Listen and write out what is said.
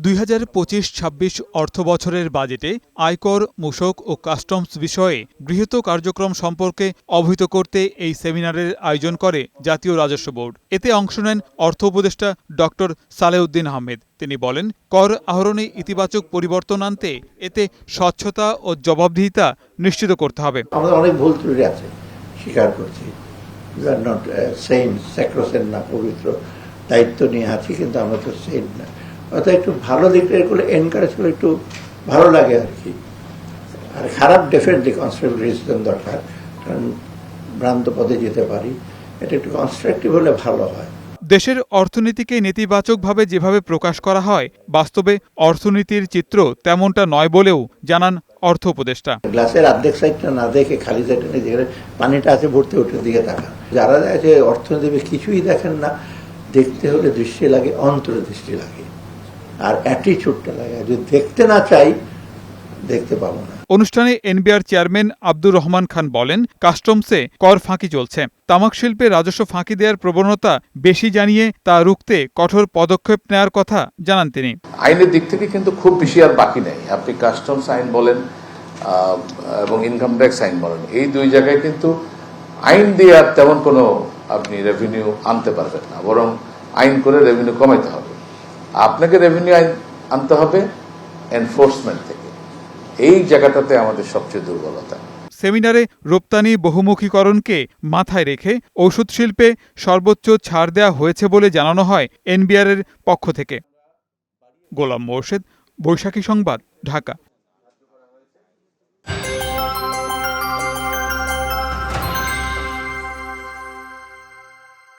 2025-26 অর্থবছরের বাজেটে আয়কর, মূসক ও কাস্টমস বিষয়ে গৃহীত কার্যক্রম সম্পর্কে অবহিত করতে এই সেমিনারের আয়োজন করে জাতীয় রাজস্ব বোর্ড। এতে অংশ নেন অর্থ উপদেষ্টা ডক্টর সালেউদ্দিন আহমেদ। তিনি বলেন, কর আহরণে ইতিবাচক পরিবর্তন আনতে এতে স্বচ্ছতা ও জবাবদিহিতা নিশ্চিত করতে হবে। আমাদের অনেক ভুল ত্রুটি আছে, স্বীকার করছি। উই আর নট সেইন্ট, স্যাক্রোসেন্ট না, পবিত্র, দায়িত্ব নিয়ে আছি, কিন্তু আমরা তো সেইন্ট না। অর্থাৎ একটু ভালো দিকটা এগুলো এনকারেজ করে একটু ভালো লাগে আর কি। আর খারাপ ডেফিনেটলি কনস্ট্রাকটিভ ডিসিশন দরকার, কারণ ভ্রান্ত পথে যেতে পারি। এটা একটু কনস্ট্রাকটিভ হলে ভালো হয়। দেশের অর্থনীতিকে নেতিবাচকভাবে যেভাবে প্রকাশ করা হয়, বাস্তবে অর্থনীতির চিত্র তেমনটা নয় বলেও জানান অর্থ উপদেষ্টা। গ্লাসের অর্ধেক সাইডটা না দেখে খালি সাইডটা নিয়ে যেখানে পানিটা আছে ভর্তি ওটার দিকে তাকান। যারা দেখে অর্থনীতি কিছুই দেখেন না, দেখতে হলে দৃষ্টি লাগে, অন্তর্দৃষ্টি লাগে, আর অ্যাটিটিউডটা লাগে। যদি দেখতে না চাই, দেখতে পাবো না। অনুষ্ঠানে এনবিআর চেয়ারম্যান আব্দুর রহমান খান বলেন, কাস্টমসে কর ফাঁকি চলছে। তামাক শিল্পে রাজস্ব ফাঁকি দেওয়ার প্রবণতা বেশি জানিয়ে তা রুখতে কঠোর পদক্ষেপ নেওয়ার কথা জানান তিনি। আইনের দিক থেকে কিন্তু খুব বেশি আর বাকি নেই। আপনি কাস্টমস আইন বলেন এবং ইনকাম ট্যাক্স আইন বলেন, এই দুই জায়গায় কিন্তু আইন দিয়ে আর তেমন কোনো আপনি রেভিনিউ আনতে পারবেন না, বরং আইন করে রেভিনিউ কমাইতে হবে। আপনাকে রেভিনিউ আইন আনতে হবে এনফোর্সমেন্ট থেকে। এই জায়গাটাতে আমাদের সবচেয়ে দুর্বলতা। সেমিনারে রপ্তানি বহুমুখীকরণকে মাথায় রেখে ওষুধ শিল্পে সর্বোচ্চ ছাড় দেওয়া হয়েছে বলে জানানো হয় এনবিআরের পক্ষ থেকে। গোলাম মোর্শেদ, বৈশাখী সংবাদ, ঢাকা।